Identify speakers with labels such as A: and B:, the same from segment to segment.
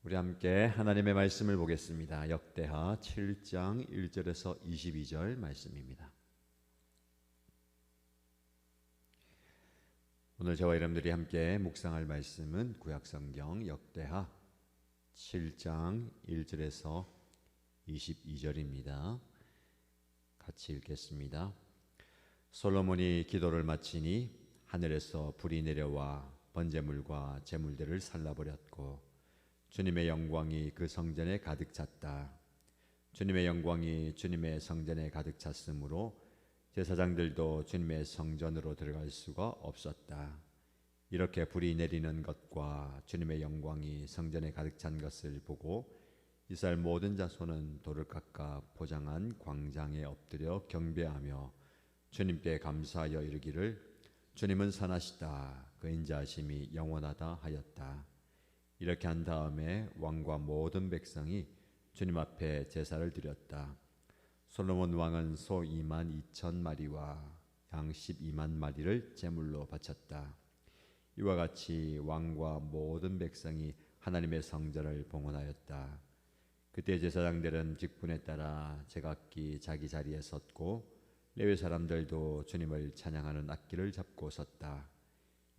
A: 우리 함께 하나님의 말씀을 보겠습니다. 역대하 7장 1절에서 22절 말씀입니다. 오늘 저와 여러분들이 함께 묵상할 말씀은 구약성경 역대하 7장 1절에서 22절입니다. 같이 읽겠습니다. 솔로몬이 기도를 마치니 하늘에서 불이 내려와 번제물과 제물들을 살라버렸고 주님의 영광이 그 성전에 가득 찼다. 주님의 영광이 주님의 성전에 가득 찼으므로 제사장들도 주님의 성전으로 들어갈 수가 없었다. 이렇게 불이 내리는 것과 주님의 영광이 성전에 가득 찬 것을 보고 이스라엘 모든 자손은 돌을 깎아 포장한 광장에 엎드려 경배하며 주님께 감사하여 이르기를 주님은 선하시다. 그 인자하심이 영원하다 하였다. 이렇게 한 다음에 왕과 모든 백성이 주님 앞에 제사를 드렸다. 솔로몬 왕은 소 2만 2천 마리와 양 12만 마리를 제물로 바쳤다. 이와 같이 왕과 모든 백성이 하나님의 성전을 봉헌하였다. 그때 제사장들은 직분에 따라 제각기 자기 자리에 섰고 레위 사람들도 주님을 찬양하는 악기를 잡고 섰다.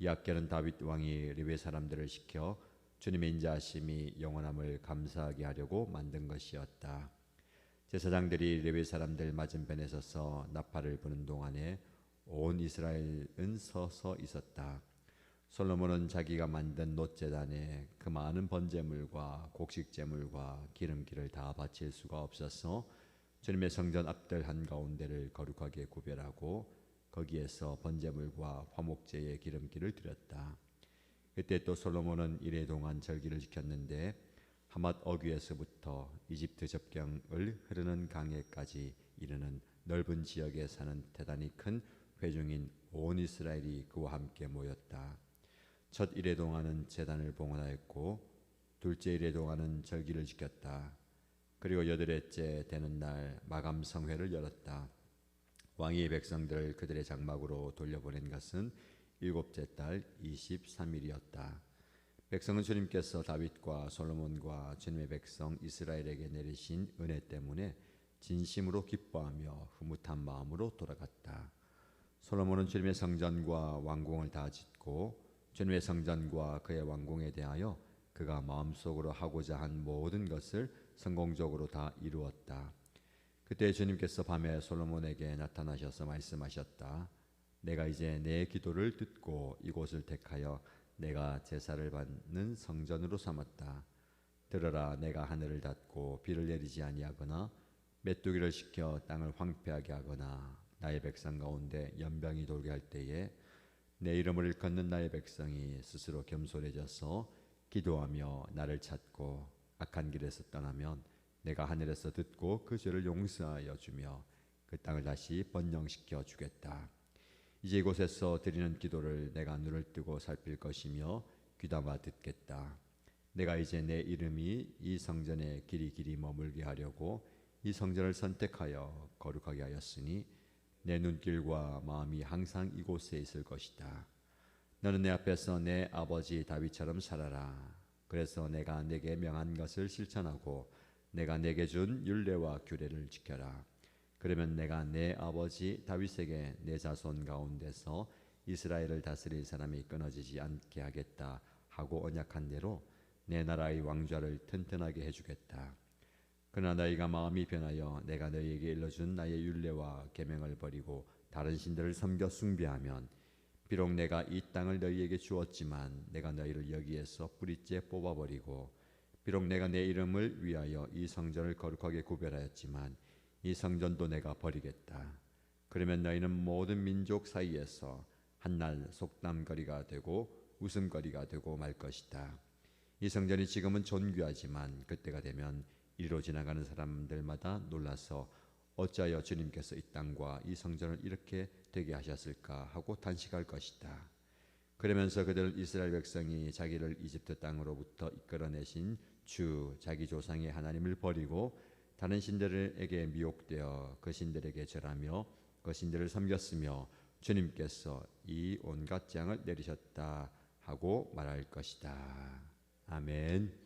A: 이 악기는 다윗 왕이 레위 사람들을 시켜 주님의 인자하심이 영원함을 감사하게 하려고 만든 것이었다. 제사장들이 레위 사람들 맞은편에 서서 나팔을 부는 동안에 온 이스라엘은 서서 있었다. 솔로몬은 자기가 만든 놋제단에 그 많은 번제물과 곡식제물과 기름기를 다 바칠 수가 없어서 주님의 성전 앞들 한가운데를 거룩하게 구별하고 거기에서 번제물과 화목제의 기름기를 드렸다. 그때 또 솔로몬은 이래 동안 절기를 지켰는데 하맛 어귀에서부터 이집트 접경을 흐르는 강에까지 이르는 넓은 지역에 사는 대단히 큰 회중인 온 이스라엘이 그와 함께 모였다. 첫 이래 동안은 제단을 봉헌하였고 둘째 이래 동안은 절기를 지켰다. 그리고 여덟째 되는 날 마감 성회를 열었다. 왕이 백성들을 그들의 장막으로 돌려보낸 것은 일곱째 달 23일이었다. 백성은 주님께서 다윗과 솔로몬과 주님의 백성 이스라엘에게 내리신 은혜 때문에 진심으로 기뻐하며 흐뭇한 마음으로 돌아갔다. 솔로몬은 주님의 성전과 왕궁을 다 짓고 주님의 성전과 그의 왕궁에 대하여 그가 마음속으로 하고자 한 모든 것을 성공적으로 다 이루었다. 그때 주님께서 밤에 솔로몬에게 나타나셔서 말씀하셨다. 내가 이제 내 기도를 듣고 이곳을 택하여 내가 제사를 받는 성전으로 삼았다. 들으라, 내가 하늘을 닫고 비를 내리지 아니하거나 메뚜기를 시켜 땅을 황폐하게 하거나 나의 백성 가운데 연병이 돌게 할 때에 내 이름을 일컫는 나의 백성이 스스로 겸손해져서 기도하며 나를 찾고 악한 길에서 떠나면 내가 하늘에서 듣고 그 죄를 용서하여 주며 그 땅을 다시 번영시켜 주겠다. 이제 이곳에서 드리는 기도를 내가 눈을 뜨고 살필 것이며 귀담아 듣겠다. 내가 이제 내 이름이 이 성전에 길이 머물게 하려고 이 성전을 선택하여 거룩하게 하였으니 내 눈길과 마음이 항상 이곳에 있을 것이다. 너는 내 앞에서 내 아버지 다윗처럼 살아라. 그래서 내가 내게 명한 것을 실천하고 내가 내게 준 율례와 규례를 지켜라. 그러면 내가 내 아버지 다윗에게 내 자손 가운데서 이스라엘을 다스릴 사람이 끊어지지 않게 하겠다 하고 언약한 대로 내 나라의 왕좌를 튼튼하게 해주겠다. 그러나 너희가 마음이 변하여 내가 너희에게 일러준 나의 율례와 계명을 버리고 다른 신들을 섬겨 숭배하면 비록 내가 이 땅을 너희에게 주었지만 내가 너희를 여기에서 뿌리째 뽑아버리고 비록 내가 내 이름을 위하여 이 성전을 거룩하게 구별하였지만 이 성전도 내가 버리겠다. 그러면 너희는 모든 민족 사이에서 한날 속담거리가 되고 웃음거리가 되고 말 것이다. 이 성전이 지금은 존귀하지만 그때가 되면 이리로 지나가는 사람들마다 놀라서 어찌하여 주님께서 이 땅과 이 성전을 이렇게 되게 하셨을까 하고 단식할 것이다. 그러면서 그들 이스라엘 백성이 자기를 이집트 땅으로부터 이끌어내신 주 자기 조상의 하나님을 버리고 다른 신들에게 미혹되어 그 신들에게 절하며 그 신들을 섬겼으며 주님께서 이 온갖 재앙을 내리셨다 하고 말할 것이다. 아멘.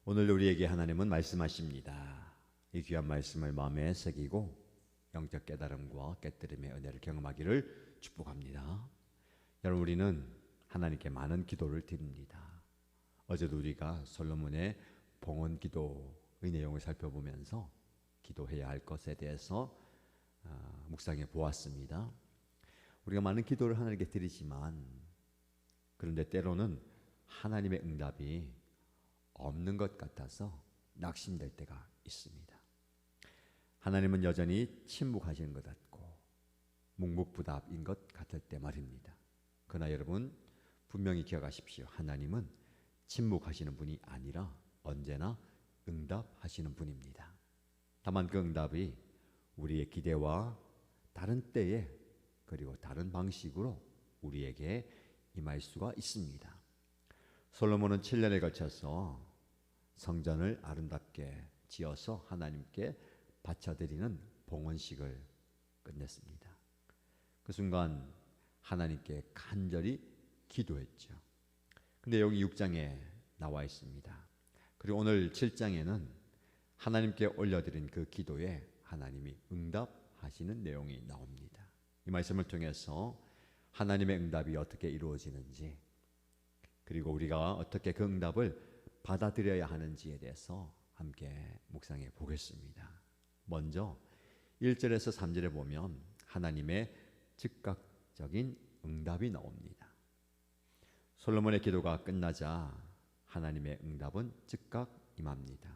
A: 오늘 우리에게 하나님은 말씀하십니다. 이 귀한 말씀을 마음에 새기고 영적 깨달음과 깨뜨림의 은혜를 경험하기를 축복합니다. 여러분, 우리는 하나님께 많은 기도를 드립니다. 어제도 우리가 솔로몬의 봉헌 기도의 내용을 살펴보면서 기도해야 할 것에 대해서 묵상해 보았습니다. 우리가 많은 기도를 하나님께 드리지만 그런데 때로는 하나님의 응답이 없는 것 같아서 낙심될 때가 있습니다. 하나님은 여전히 침묵하시는 것 같고 묵묵부답인 것 같을 때 말입니다. 그러나 여러분 분명히 기억하십시오. 하나님은 침묵하시는 분이 아니라 언제나 응답하시는 분입니다. 다만 그 응답이 우리의 기대와 다른 때에 그리고 다른 방식으로 우리에게 임할 수가 있습니다. 솔로몬은 7년에 걸쳐서 성전을 아름답게 지어서 하나님께 바쳐드리는 봉헌식을 끝냈습니다. 그 순간 하나님께 간절히 기도했죠. 근데 여기 6장에 나와 있습니다. 그리고 오늘 7장에는 하나님께 올려드린 그 기도에 하나님이 응답하시는 내용이 나옵니다. 이 말씀을 통해서 하나님의 응답이 어떻게 이루어지는지 그리고 우리가 어떻게 그 응답을 받아들여야 하는지에 대해서 함께 묵상해 보겠습니다. 먼저 1절에서 3절에 보면 하나님의 즉각적인 응답이 나옵니다. 솔로몬의 기도가 끝나자 하나님의 응답은 즉각 임합니다.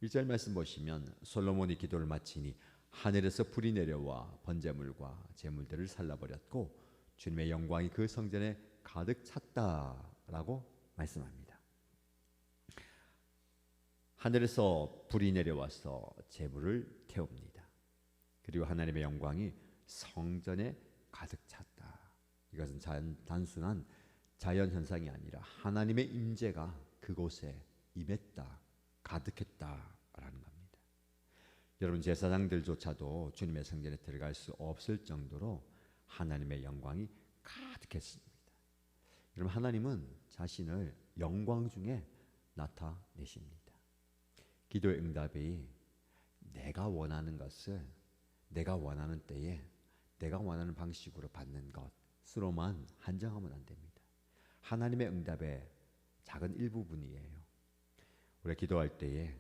A: 1절 말씀 보시면 솔로몬이 기도를 마치니 하늘에서 불이 내려와 번제물과 제물들을 살라버렸고 주님의 영광이 그 성전에 가득 찼다라고 말씀합니다. 하늘에서 불이 내려와서 제물을 태웁니다. 그리고 하나님의 영광이 성전에 가득 찼다. 이것은 단순한 자연현상이 아니라 하나님의 임재가 그곳에 임했다, 가득했다라는 겁니다. 여러분 제사장들조차도 주님의 성전에 들어갈 수 없을 정도로 하나님의 영광이 가득했습니다. 여러분 하나님은 자신을 영광 중에 나타내십니다. 기도의 응답이 내가 원하는 것을 내가 원하는 때에 내가 원하는 방식으로 받는 것으로만 한정하면 안 됩니다. 하나님의 응답의 작은 일부분이에요. 우리가 기도할 때에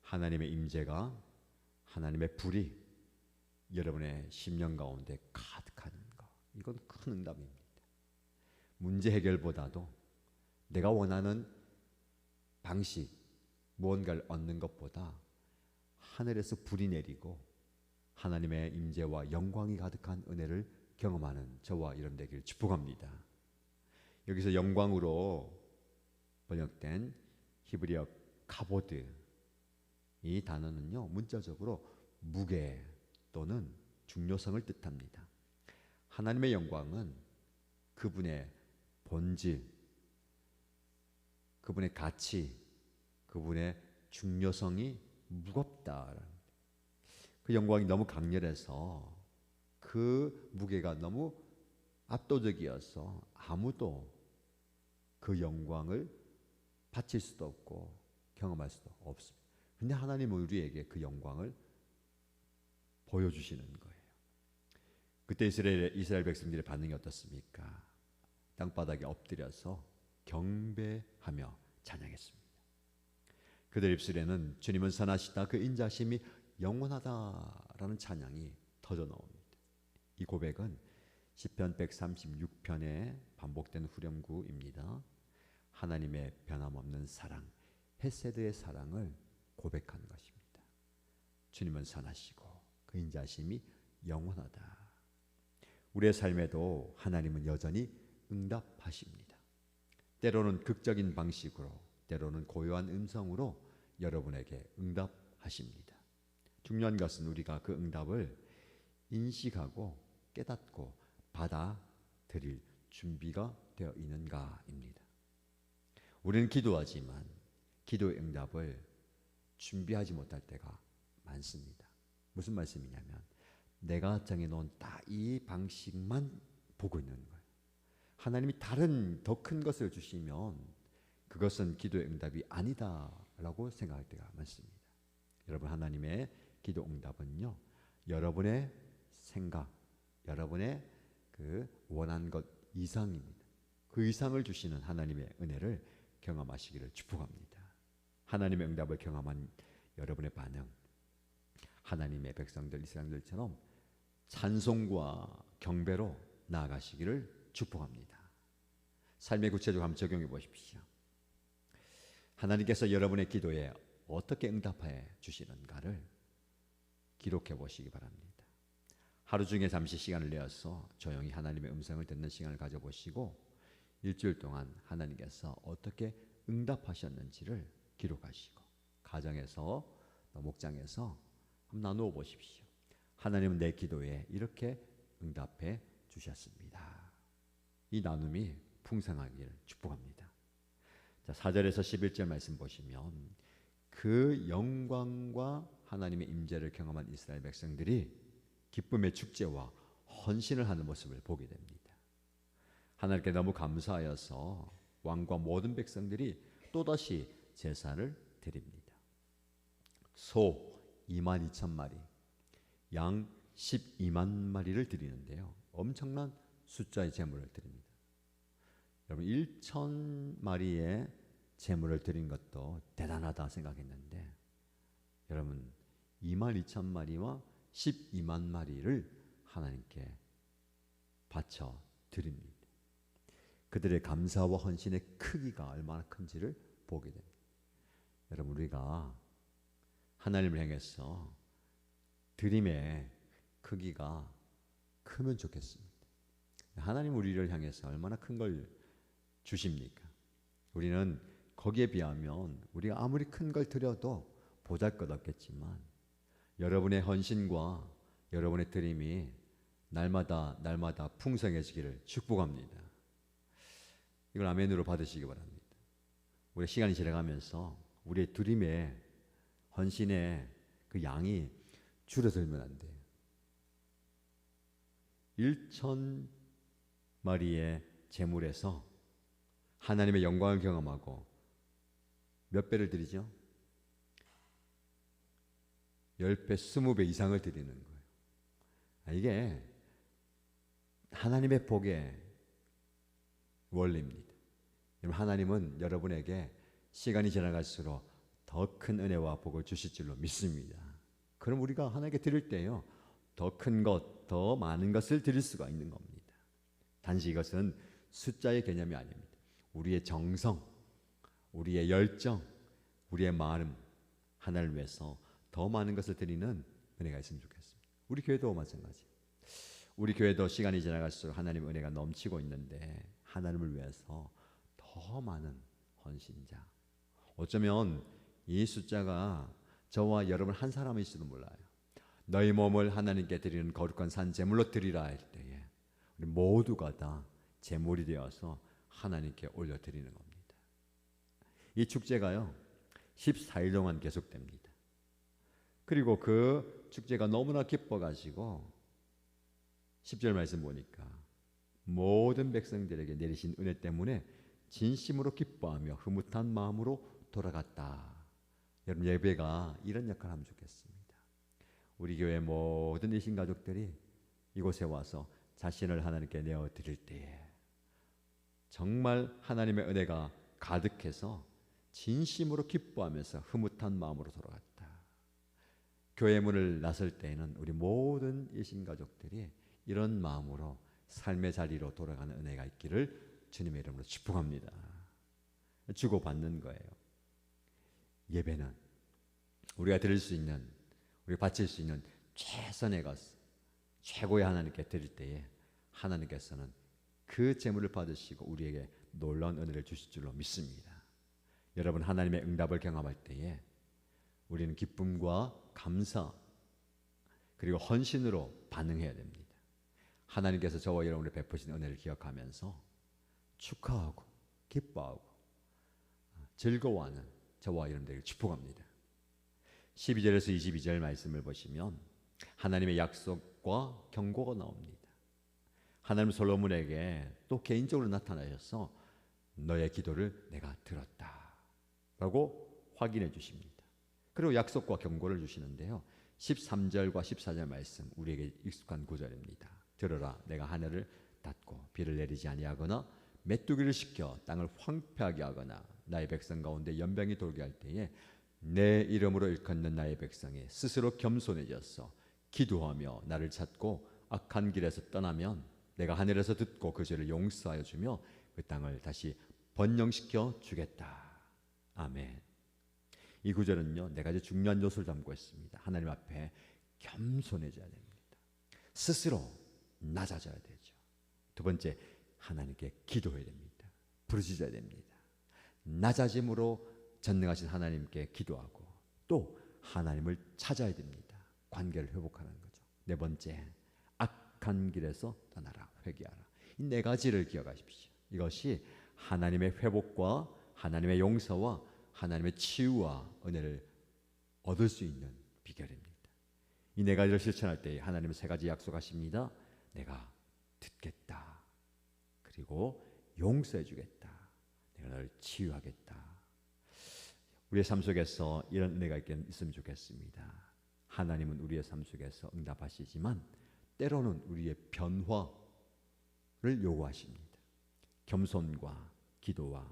A: 하나님의 임재가 하나님의 불이 여러분의 심령 가운데 가득하는 것, 이건 큰 응답입니다. 문제 해결보다도 내가 원하는 방식 무언가를 얻는 것보다 하늘에서 불이 내리고 하나님의 임재와 영광이 가득한 은혜를 경험하는 저와 여러분 되기를 축복합니다. 여기서 영광으로 번역된 히브리어 카보드, 이 단어는요 문자적으로 무게 또는 중요성을 뜻합니다. 하나님의 영광은 그분의 본질, 그분의 가치, 그분의 중요성이 무겁다. 그 영광이 너무 강렬해서 그 무게가 너무 압도적이어서 아무도 그 영광을 바칠 수도 없고 경험할 수도 없습니다. 근데 하나님은 우리에게 그 영광을 보여주시는 거예요. 그때 이스라엘 백성들의 반응이 어떻습니까? 땅바닥에 엎드려서 경배하며 찬양했습니다. 그들 입술에는 주님은 선하시다, 그 인자심이 영원하다라는 찬양이 터져 나옵니다. 이 고백은 시편 136편에 반복된 후렴구입니다. 하나님의 변함없는 사랑, 헤세드의 사랑을 고백하는 것입니다. 주님은 선하시고 그 인자심이 영원하다. 우리의 삶에도 하나님은 여전히 응답하십니다. 때로는 극적인 방식으로, 때로는 고요한 음성으로 여러분에게 응답하십니다. 중요한 것은 우리가 그 응답을 인식하고 깨닫고 받아들일 준비가 되어 있는가입니다. 우리는 기도하지만 기도의 응답을 준비하지 못할 때가 많습니다. 무슨 말씀이냐면 내가 정해놓은 딱 이 방식만 보고 있는 거예요. 하나님이 다른 더 큰 것을 주시면 그것은 기도의 응답이 아니다 라고 생각할 때가 많습니다. 여러분, 하나님의 기도 응답은요, 여러분의 생각, 여러분의 그 원한 것 이상입니다. 그 이상을 주시는 하나님의 은혜를 경험하시기를 축복합니다. 하나님의 응답을 경험한 여러분의 반응, 하나님의 백성들 이스라엘들처럼 찬송과 경배로 나아가시기를 축복합니다. 삶의 구체적으로 한번 적용해 보십시오. 하나님께서 여러분의 기도에 어떻게 응답해 주시는가를 기록해 보시기 바랍니다. 하루 중에 잠시 시간을 내어서 조용히 하나님의 음성을 듣는 시간을 가져보시고 일주일 동안 하나님께서 어떻게 응답하셨는지를 기록하시고 가정에서 목장에서 한번 나누어 보십시오. 하나님은 내 기도에 이렇게 응답해 주셨습니다. 이 나눔이 풍성하기를 축복합니다. 자, 4절에서 11절 말씀 보시면 그 영광과 하나님의 임재를 경험한 이스라엘 백성들이 기쁨의 축제와 헌신을 하는 모습을 보게 됩니다. 하나님께 너무 감사하여서 왕과 모든 백성들이 또다시 제사를 드립니다. 소 22,000마리, 양 12만 마리를 드리는데요. 엄청난 숫자의 제물을 드립니다. 여러분, 1,000마리의 제물을 드린 것도 대단하다 생각했는데 여러분, 22,000마리와 12만 마리를 하나님께 바쳐 드립니다. 그들의 감사와 헌신의 크기가 얼마나 큰지를 보게 됩니다. 여러분, 우리가 하나님을 향해서 드림의 크기가 크면 좋겠습니다. 하나님 우리를 향해서 얼마나 큰 걸 주십니까? 우리는 거기에 비하면 우리가 아무리 큰 걸 드려도 보잘것없겠지만 여러분의 헌신과 여러분의 드림이 날마다 풍성해지기를 축복합니다. 이걸 아멘으로 받으시기 바랍니다. 우리 시간이 지나가면서 우리의 드림의 헌신의 그 양이 줄어들면 안 돼요. 1,000마리의 제물에서 하나님의 영광을 경험하고 몇 배를 드리죠? 10배, 20배 이상을 드리는 거예요. 이게 하나님의 복의 원리입니다. 하나님은 여러분에게 시간이 지나갈수록 더 큰 은혜와 복을 주실 줄로 믿습니다. 그럼 우리가 하나님께 드릴 때요, 더 큰 것, 더 많은 것을 드릴 수가 있는 겁니다. 단지 이것은 숫자의 개념이 아닙니다. 우리의 정성, 우리의 열정, 우리의 마음, 하나님을 위해서 더 많은 것을 드리는 은혜가 있으면 좋겠습니다. 우리 교회도 마찬가지. 우리 교회도 시간이 지나갈수록 하나님의 은혜가 넘치고 있는데 하나님을 위해서 더 많은 헌신자. 어쩌면 이 숫자가 저와 여러분 한 사람일지도 몰라요. 너희 몸을 하나님께 드리는 거룩한 산 제물로 드리라 할 때에 우리 모두가 다 제물이 되어서 하나님께 올려드리는 겁니다. 이 축제가요 14일 동안 계속됩니다. 그리고 그 축제가 너무나 기뻐가지고 10절 말씀 보니까 모든 백성들에게 내리신 은혜 때문에 진심으로 기뻐하며 흐뭇한 마음으로 돌아갔다. 여러분, 예배가 이런 역할을 하면 좋겠습니다. 우리 교회 모든 이신 가족들이 이곳에 와서 자신을 하나님께 내어드릴 때에 정말 하나님의 은혜가 가득해서 진심으로 기뻐하면서 흐뭇한 마음으로 돌아갔다. 교회 문을 나설 때에는 우리 모든 이신 가족들이 이런 마음으로 삶의 자리로 돌아가는 은혜가 있기를 주님의 이름으로 축복합니다. 주고받는 거예요. 예배는 우리가 드릴 수 있는, 우리가 바칠 수 있는 최선의 것, 최고의 하나님께 드릴 때에 하나님께서는 그 제물을 받으시고 우리에게 놀라운 은혜를 주실 줄로 믿습니다. 여러분, 하나님의 응답을 경험할 때에 우리는 기쁨과 감사 그리고 헌신으로 반응해야 됩니다. 하나님께서 저와 여러분을 베푸신 은혜를 기억하면서 축하하고 기뻐하고 즐거워하는 저와 여러분들을 축복합니다. 12절에서 22절 말씀을 보시면 하나님의 약속과 경고가 나옵니다. 하나님 솔로몬에게 또 개인적으로 나타나셔서 너의 기도를 내가 들었다 라고 확인해 주십니다. 그리고 약속과 경고를 주시는데요. 13절과 14절 말씀 우리에게 익숙한 구절입니다. 들으라, 내가 하늘을 닫고 비를 내리지 아니하거나 메뚜기를 시켜 땅을 황폐하게 하거나 나의 백성 가운데 연병이 돌게 할 때에 내 이름으로 일컫는 나의 백성이 스스로 겸손해져서 기도하며 나를 찾고 악한 길에서 떠나면 내가 하늘에서 듣고 그 죄를 용서하여 주며 그 땅을 다시 번영시켜 주겠다. 아멘. 이 구절은요, 네 가지 중요한 요소를 담고 있습니다. 하나님 앞에 겸손해져야 됩니다. 스스로 낮아져야 되죠. 두 번째, 하나님께 기도해야 됩니다. 부르짖어야 됩니다. 낮아짐으로 전능하신 하나님께 기도하고 또 하나님을 찾아야 됩니다. 관계를 회복하는 거죠. 네 번째, 악한 길에서 떠나라, 회개하라. 이 네 가지를 기억하십시오. 이것이 하나님의 회복과 하나님의 용서와 하나님의 치유와 은혜를 얻을 수 있는 비결입니다. 이 네 가지를 실천할 때 하나님은 세 가지 약속하십니다. 내가 듣겠다. 그리고 용서해 주겠다. 내가 너를 치유하겠다. 우리의 삶 속에서 이런 은혜가 있으면 좋겠습니다. 하나님은 우리의 삶 속에서 응답하시지만 때로는 우리의 변화를 요구하십니다. 겸손과 기도와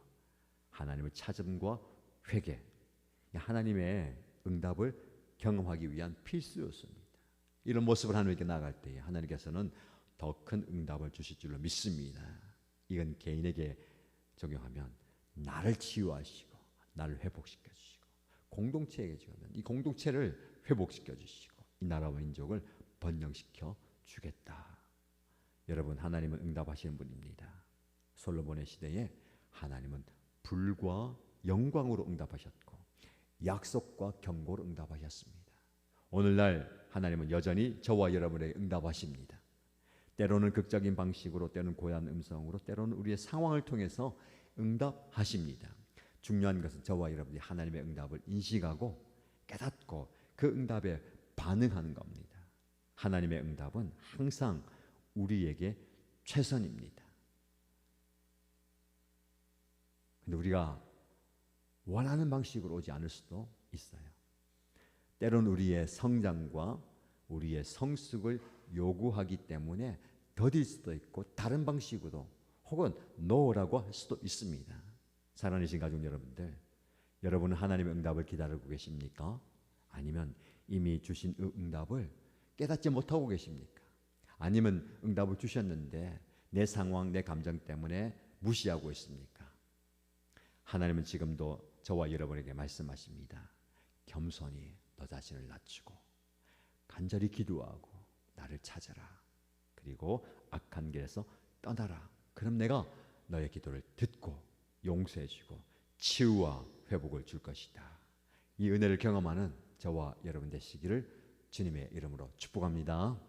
A: 하나님을 찾음과 회개, 하나님의 응답을 경험하기 위한 필수 요소입니다. 이런 모습을 하나님께 나아갈 때 하나님께서는 더 큰 응답을 주실 줄로 믿습니다. 이건 개인에게 적용하면 나를 치유하시고 나를 회복시켜 주시고 공동체에게 주면 이 공동체를 회복시켜 주시고 이 나라와 민족을 번영시켜 주겠다. 여러분, 하나님은 응답하시는 분입니다. 솔로몬의 시대에 하나님은 불과 영광으로 응답하셨고 약속과 경고로 응답하셨습니다. 오늘날 하나님은 여전히 저와 여러분에게 응답하십니다. 때로는 극적인 방식으로, 때로는 고요한 음성으로, 때로는 우리의 상황을 통해서 응답하십니다. 중요한 것은 저와 여러분이 하나님의 응답을 인식하고 깨닫고 그 응답에 반응하는 겁니다. 하나님의 응답은 항상 우리에게 최선입니다. 근데 우리가 원하는 방식으로 오지 않을 수도 있어요. 때로는 우리의 성장과 우리의 성숙을 요구하기 때문에 더딜 수도 있고 다른 방식으로 혹은 노라고 할 수도 있습니다. 사랑하신 가족 여러분들, 여러분은 하나님의 응답을 기다리고 계십니까? 아니면 이미 주신 응답을 깨닫지 못하고 계십니까? 아니면 응답을 주셨는데 내 상황, 내 감정 때문에 무시하고 있습니까? 하나님은 지금도 저와 여러분에게 말씀하십니다. 겸손히 너 자신을 낮추고 간절히 기도하고 나를 찾아라. 그리고 악한 길에서 떠나라. 그럼 내가 너의 기도를 듣고 용서해주고 치유와 회복을 줄 것이다. 이 은혜를 경험하는 저와 여러분 되시기를 주님의 이름으로 축복합니다.